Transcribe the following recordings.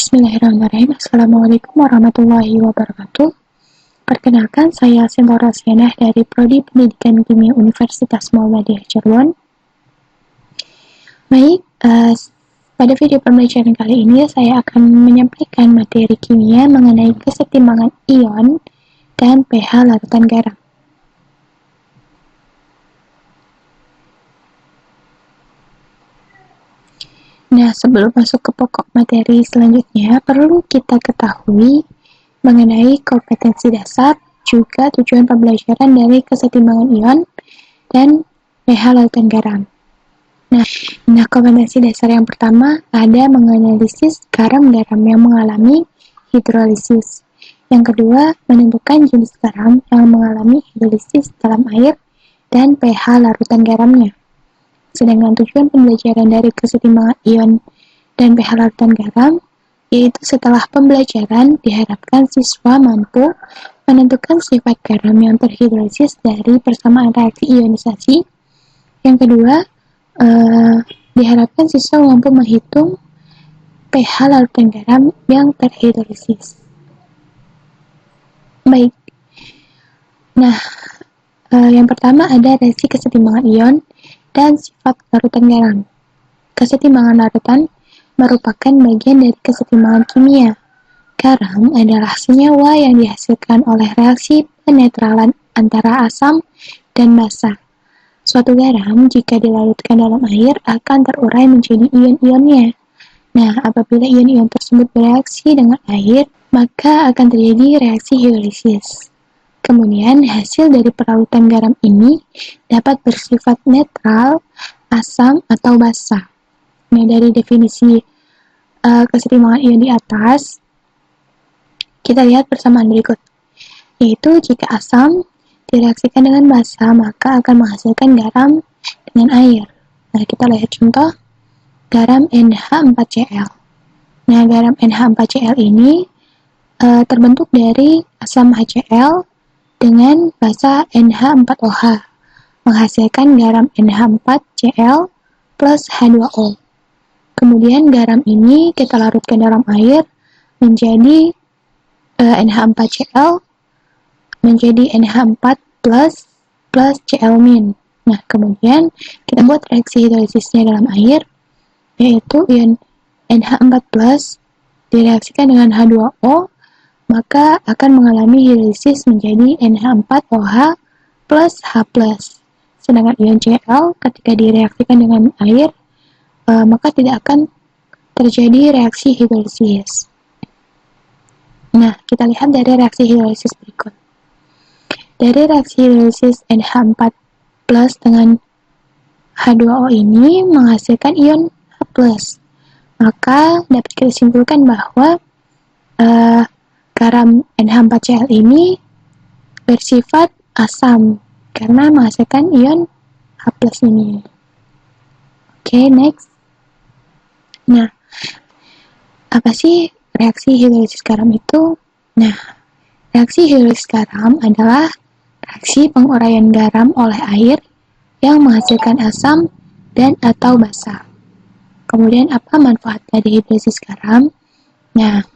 Bismillahirrahmanirrahim. Assalamualaikum warahmatullahi wabarakatuh. Perkenalkan, saya Sintora Sienah dari Prodi Pendidikan Kimia Universitas Muhammadiyah Cirebon. Baik, pada video pembelajaran kali ini saya akan menyampaikan materi kimia mengenai kesetimbangan ion dan pH larutan garam. Nah, sebelum masuk ke pokok materi selanjutnya, perlu kita ketahui mengenai kompetensi dasar, juga tujuan pembelajaran dari kesetimbangan ion dan pH lautan garam. Nah, kompetensi dasar yang pertama ada menganalisis garam-garam yang mengalami hidrolisis. Yang kedua, menentukan jenis garam yang mengalami hidrolisis dalam air dan pH larutan garamnya. Sedangkan tujuan pembelajaran dari kesetimbangan ion dan pH larutan garam, yaitu setelah pembelajaran diharapkan siswa mampu menentukan sifat garam yang terhidrolisis dari persamaan reaksi ionisasi. Yang kedua, diharapkan siswa mampu menghitung pH larutan garam yang terhidrolisis. Baik. Nah, yang pertama ada reaksi kesetimbangan ion dan sifat larutan garam. Kesetimbangan larutan merupakan bagian dari kesetimbangan kimia. Garam adalah senyawa yang dihasilkan oleh reaksi penetralan antara asam dan basa. Suatu garam jika dilarutkan dalam air akan terurai menjadi ion-ionnya. Nah, apabila ion-ion tersebut bereaksi dengan air, maka akan terjadi reaksi hidrolisis. Kemudian, hasil dari pelarutan garam ini dapat bersifat netral, asam, atau basa. Nah, dari definisi kesetimbangan ion di atas, kita lihat persamaan berikut. Yaitu, jika asam direaksikan dengan basa, maka akan menghasilkan garam dengan air. Nah, kita lihat contoh garam NH4Cl. Nah, garam NH4Cl ini terbentuk dari asam HCl dengan basa NH4OH, menghasilkan garam NH4Cl plus H2O. Kemudian garam ini kita larutkan dalam air menjadi NH4Cl menjadi NH4 plus Cl-. Nah, kemudian kita buat reaksi hidrolisisnya dalam air, yaitu ion NH4 plus direaksikan dengan H2O, maka akan mengalami hidrolisis menjadi NH4OH plus H+. Sedangkan ion Cl ketika direaksikan dengan air, maka tidak akan terjadi reaksi hidrolisis. Nah, kita lihat dari reaksi hidrolisis berikut. Dari reaksi hidrolisis NH4 plus dengan H2O ini menghasilkan ion H+. Maka dapat kita simpulkan bahwa garam NH4Cl ini bersifat asam karena menghasilkan ion H+ ini. Oke, next. Nah, apa sih reaksi hidrolisis garam itu? Nah, reaksi hidrolisis garam adalah reaksi penguraian garam oleh air yang menghasilkan asam dan atau basa. Kemudian apa manfaat dari hidrolisis garam? Nah,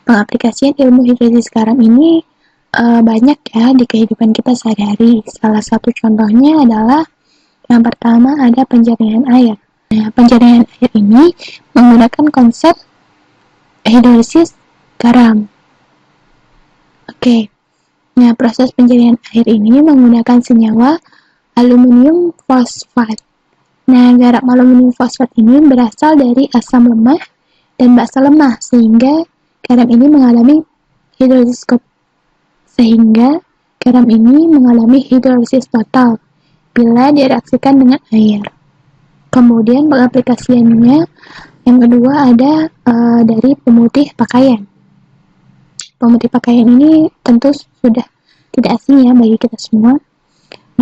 pengaplikasian ilmu hidrolisis garam ini banyak ya di kehidupan kita sehari-hari. Salah satu contohnya adalah yang pertama ada penjernihan air. Nah, penjernihan air ini menggunakan konsep hidrolisis garam. Oke. Nah, proses penjernihan air ini menggunakan senyawa aluminium fosfat. Nah, garam aluminium fosfat ini berasal dari asam lemah dan basa lemah, sehingga garam ini mengalami hidrolisis total bila direaksikan dengan air. Kemudian pengaplikasiannya yang kedua ada dari pemutih pakaian. Pemutih pakaian ini tentu sudah tidak asing ya bagi kita semua.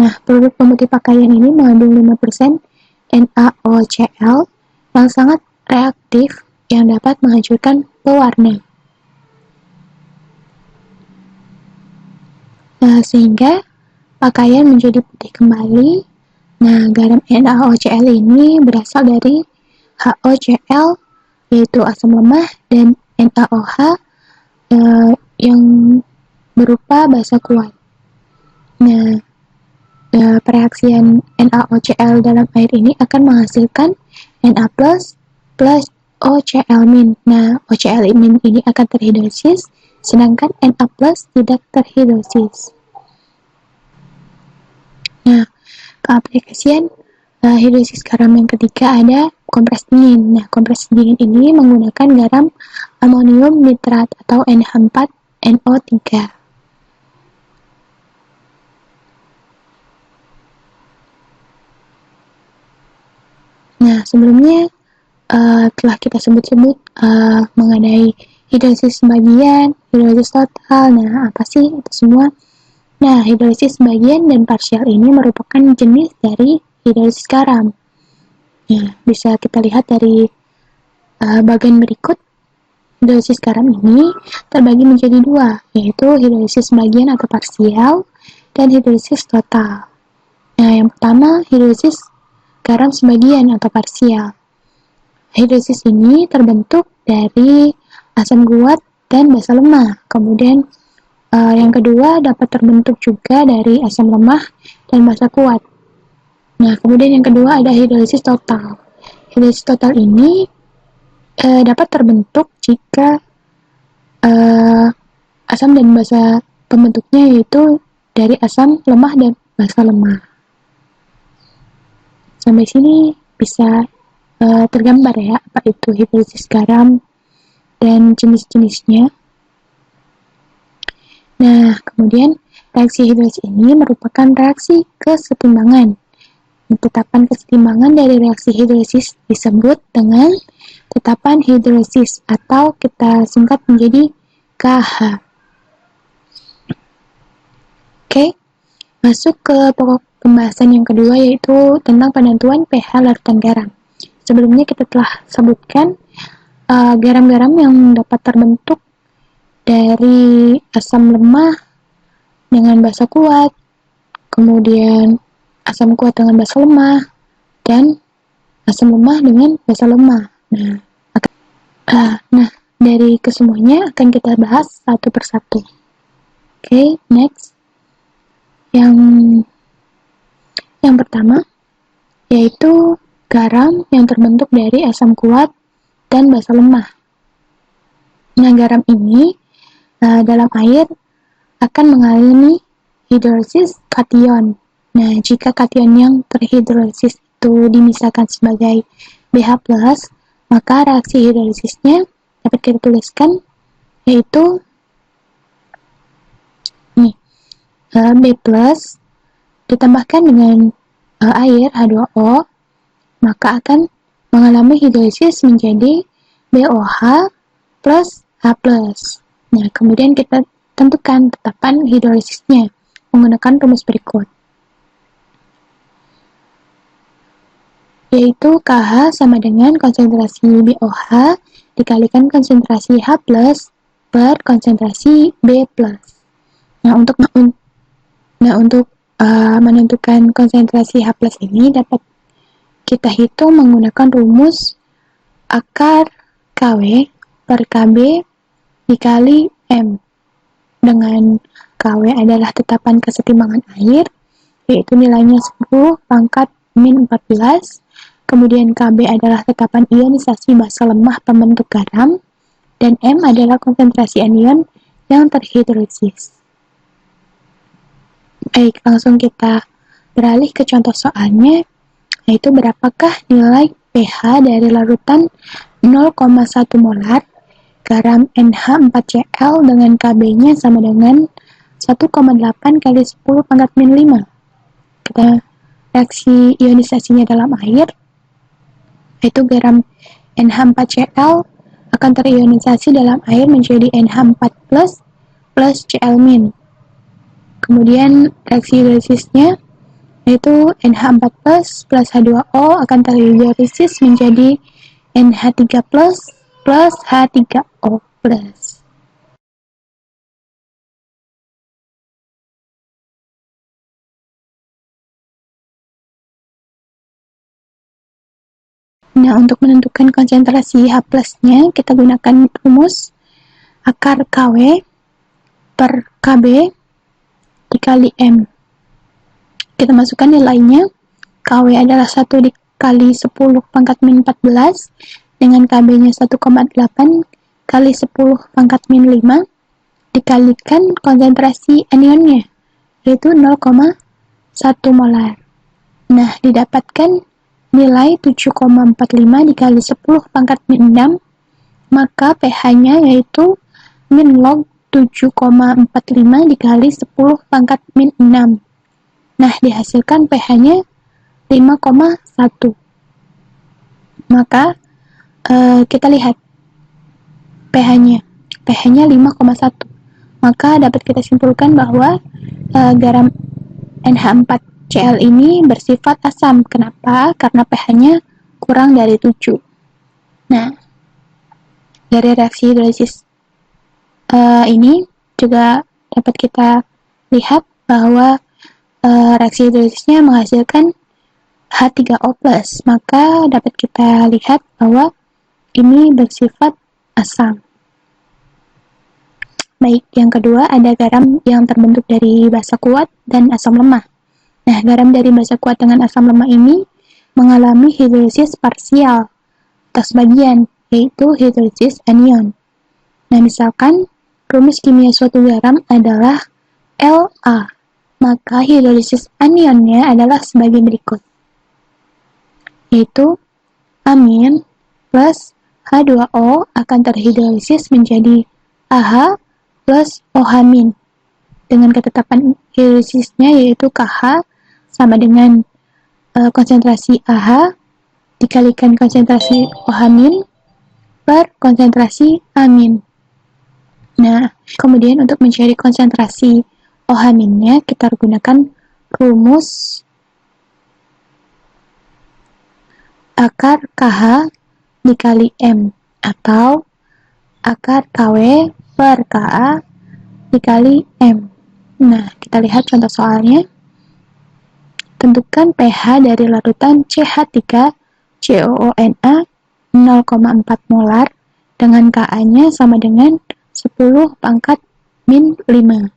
Nah, produk pemutih pakaian ini mengandung 5% NaOCl yang sangat reaktif yang dapat menghancurkan pewarna. Sehingga pakaian menjadi putih kembali. Nah, garam NaOCl ini berasal dari HOCl yaitu asam lemah dan NaOH yang berupa basa kuat. Nah, pereaksian NaOCl dalam air ini akan menghasilkan Na plus OCl-. Nah, OCl- ini akan terhidrosis, sedangkan Na plus tidak terhidrosis. Nah, keaplikasian hidrosis garam yang ketiga ada kompres dingin. Nah, kompres dingin ini menggunakan garam amonium nitrat atau NH4NO3. Nah, sebelumnya telah kita sebut-sebut mengenai hidrosis sebagian, hidrosis total. Nah, apa sih itu semua? Nah, hidrosis sebagian dan parsial ini merupakan jenis dari hidrosis garam. Ya, bisa kita lihat dari bagian berikut. Hidrosis garam ini terbagi menjadi dua, yaitu hidrosis sebagian atau parsial dan hidrosis total. Nah, yang pertama hidrosis garam sebagian atau parsial. Hidrosis ini terbentuk dari asam guat dan basa lemah. Kemudian yang kedua dapat terbentuk juga dari asam lemah dan basa kuat. Nah, kemudian yang kedua ada hidrolisis total. Hidrolisis total ini dapat terbentuk jika asam dan basa pembentuknya yaitu dari asam lemah dan basa lemah. Sampai sini bisa tergambar ya apa itu hidrolisis garam dan jenis-jenisnya. Nah, kemudian reaksi hidrolisis ini merupakan reaksi kesetimbangan. Tetapan kesetimbangan dari reaksi hidrolisis disebut dengan tetapan hidrolisis atau kita singkat menjadi KH. Oke, masuk ke pokok pembahasan yang kedua yaitu tentang penentuan pH larutan garam. Sebelumnya kita telah sebutkan garam-garam yang dapat terbentuk dari asam lemah dengan basa kuat, kemudian asam kuat dengan basa lemah, dan asam lemah dengan basa lemah. Nah, dari kesemuanya akan kita bahas satu persatu. Oke, next. Yang pertama, yaitu garam yang terbentuk dari asam kuat dan basa lemah. Nah, garam ini dalam air akan mengalami hidrolisis kation. Nah, jika kation yang terhidrolisis itu dimisalkan sebagai BH+, maka reaksi hidrolisisnya dapat kita tuliskan yaitu nih, B+ ditambahkan dengan air H2O, maka akan mengalami hidrolisis menjadi BOH plus H+. Nah, kemudian kita tentukan tetapan hidrolisisnya menggunakan rumus berikut. Yaitu KH sama dengan konsentrasi BOH dikalikan konsentrasi H+ per konsentrasi B+. Nah, untuk menentukan konsentrasi H+ ini dapat kita hitung menggunakan rumus akar KW per KB dikali M, dengan KW adalah tetapan kesetimbangan air, yaitu nilainya 10 pangkat min 14, kemudian KB adalah tetapan ionisasi basa lemah pembentuk garam, dan M adalah konsentrasi anion yang terhidrolisis. Baik, langsung kita beralih ke contoh soalnya, yaitu berapakah nilai pH dari larutan 0,1 molar garam NH4Cl dengan Kb-nya sama dengan 1,8 kali 10 pangkat min 5. Kita reaksi ionisasinya dalam air, yaitu garam NH4Cl akan terionisasi dalam air menjadi NH4 plus Cl-. Kemudian reaksi hidrolisisnya yaitu NH4 plus H2O akan terhidrolisis menjadi NH3 plus H3O plus. Nah, untuk menentukan konsentrasi H+-nya, kita gunakan rumus akar KW per KB dikali M. Kita masukkan nilainya. KW adalah 1 dikali 10 pangkat min 14 dengan KB-nya 1,8 kali 10 pangkat min 5 dikalikan konsentrasi anionnya, yaitu 0,1 molar. Nah, didapatkan nilai 7,45 dikali 10 pangkat min 6, maka pH-nya yaitu min log 7,45 dikali 10 pangkat min 6. Nah, dihasilkan pH-nya 5,1. Maka kita lihat pH-nya. pH-nya 5,1. Maka dapat kita simpulkan bahwa garam NH4Cl ini bersifat asam. Kenapa? Karena pH-nya kurang dari 7. Nah, dari reaksi hidrolisis ini juga dapat kita lihat bahwa reaksi hidrolisisnya menghasilkan H3O+, maka dapat kita lihat bahwa ini bersifat asam. Baik, yang kedua ada garam yang terbentuk dari basa kuat dan asam lemah. Nah, garam dari basa kuat dengan asam lemah ini mengalami hidrolisis parsial atau sebagian, yaitu hidrolisis anion. Nah, misalkan rumus kimia suatu garam adalah La, maka hidrolisis anionnya adalah sebagai berikut, yaitu amin plus H2O akan terhidrolisis menjadi AH plus OH- dengan ketetapan hidrolisisnya yaitu KH sama dengan konsentrasi AH dikalikan konsentrasi OH- per konsentrasi amin. Nah, kemudian untuk mencari konsentrasi OH-nya kita gunakan rumus akar KH dikali M atau akar KW per Ka dikali M. Nah, kita lihat contoh soalnya. Tentukan pH dari larutan CH3COONa 0,4 molar dengan Ka-nya sama dengan 10 pangkat min 5.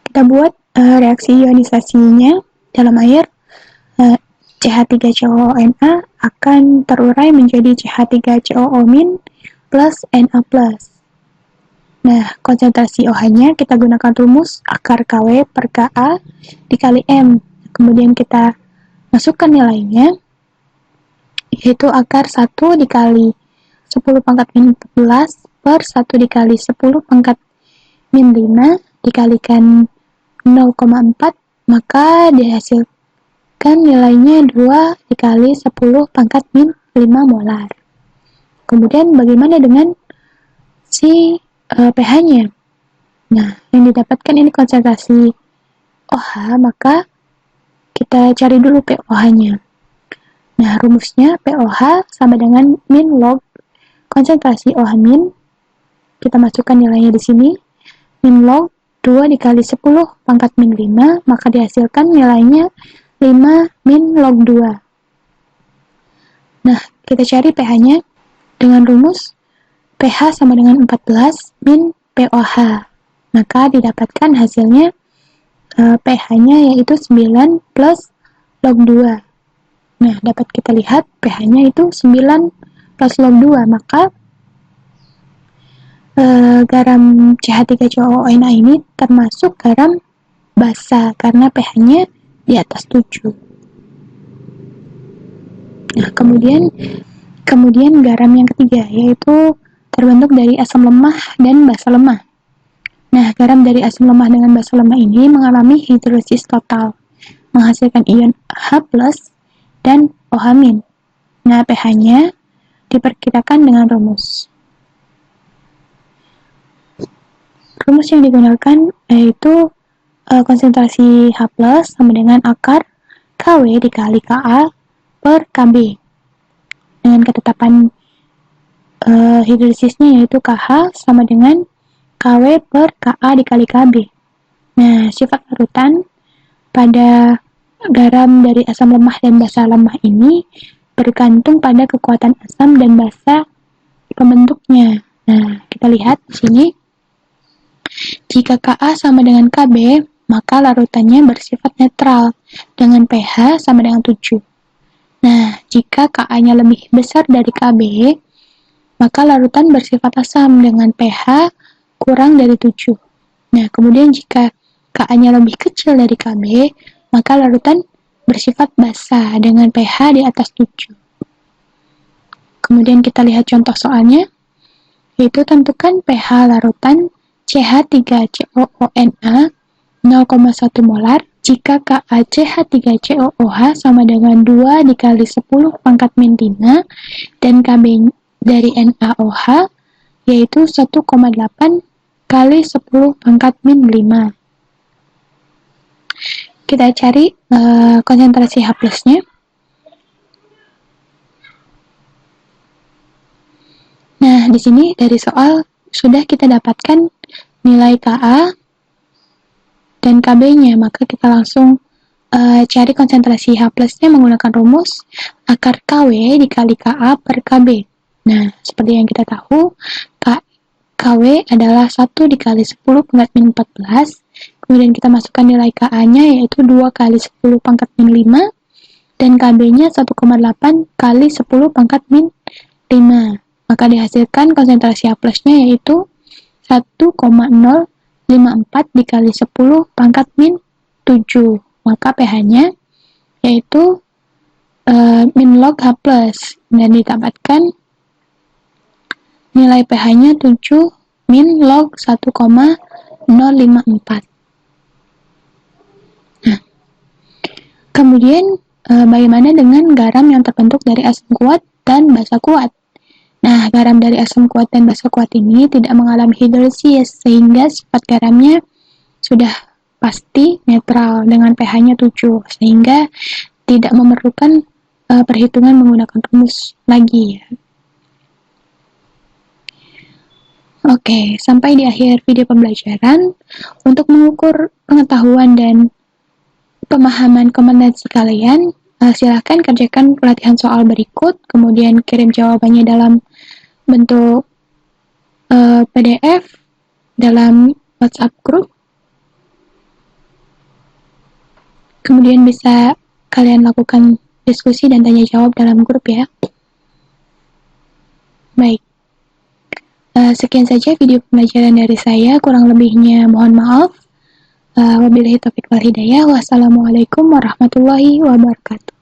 Kita buat reaksi ionisasinya dalam air. CH3COONa akan terurai menjadi CH3COO- plus Na+. Nah, konsentrasi OH-nya kita gunakan rumus akar KW per Ka dikali M. Kemudian kita masukkan nilainya, yaitu akar 1 dikali 10 pangkat min 14 per 1 dikali 10 pangkat min 5 dikalikan 0,4, maka dihasilkan nilainya 2 dikali 10 pangkat min 5 molar. Kemudian bagaimana dengan si pH-nya? Nah, yang didapatkan ini konsentrasi OH, maka kita cari dulu pOH-nya. Nah, rumusnya pOH sama dengan min log konsentrasi OH-. Kita masukkan nilainya di sini. Min log 2 dikali 10 pangkat min 5, maka dihasilkan nilainya 5 min log 2. Nah, kita cari pH-nya dengan rumus pH sama dengan 14 min pOH. Maka didapatkan hasilnya pH-nya yaitu 9 plus log 2. Nah, dapat kita lihat pH-nya itu 9 plus log 2, maka garam CH3COONa ini termasuk garam basa karena pH-nya di atas 7. Nah, kemudian garam yang ketiga yaitu terbentuk dari asam lemah dan basa lemah. Nah, garam dari asam lemah dengan basa lemah ini mengalami hidrolisis total, menghasilkan ion H+ dan OH-. Nah, pH-nya diperkirakan dengan rumus. Rumus yang digunakan yaitu konsentrasi H+ sama dengan akar KW dikali Ka per Kb. Dengan ketetapan hidrolisisnya yaitu KH sama dengan KW per Ka dikali Kb. Nah, sifat larutan pada garam dari asam lemah dan basa lemah ini bergantung pada kekuatan asam dan basa pembentuknya. Nah, kita lihat di sini. Jika Ka sama dengan Kb, maka larutannya bersifat netral dengan pH sama dengan 7. Nah, jika Ka-nya lebih besar dari Kb, maka larutan bersifat asam dengan pH kurang dari 7. Nah, kemudian jika Ka-nya lebih kecil dari Kb, maka larutan bersifat basa dengan pH di atas 7. Kemudian kita lihat contoh soalnya, yaitu tentukan pH larutan CH3COONa 0,1 molar jika KaCH3COOH sama dengan 2 dikali 10 pangkat min 5 dan Kb dari NaOH yaitu 1,8 kali 10 pangkat min 5. Kita cari konsentrasi H plusnya. Nah, di sini dari soal sudah kita dapatkan nilai Ka dan Kb-nya, maka kita langsung cari konsentrasi H plusnya menggunakan rumus akar Kw dikali Ka per Kb. Nah, seperti yang kita tahu, Kw adalah 1 dikali 10 pangkat min 14, kemudian kita masukkan nilai Ka-nya yaitu 2 kali 10 pangkat min 5, dan Kb-nya 1,8 kali 10 pangkat min 5. Maka dihasilkan konsentrasi H plusnya yaitu 1,054 dikali 10 pangkat min 7. Maka pH-nya yaitu min log H plus dan ditambahkan nilai pH-nya 7 min log 1,054. Nah, kemudian bagaimana dengan garam yang terbentuk dari asam kuat dan basa kuat? Nah, garam dari asam kuat dan basa kuat ini tidak mengalami hidrolisis sehingga sifat garamnya sudah pasti netral dengan pH-nya 7 sehingga tidak memerlukan perhitungan menggunakan rumus lagi ya. Oke, sampai di akhir video pembelajaran. Untuk mengukur pengetahuan dan pemahaman kompetensi kalian, silahkan kerjakan pelatihan soal berikut, kemudian kirim jawabannya dalam bentuk PDF dalam WhatsApp group. Kemudian bisa kalian lakukan diskusi dan tanya jawab dalam grup ya. Baik. Sekian saja video pembelajaran dari saya, kurang lebihnya mohon maaf. Wabillahi taufiq wal hidayah. Wassalamualaikum warahmatullahi wabarakatuh.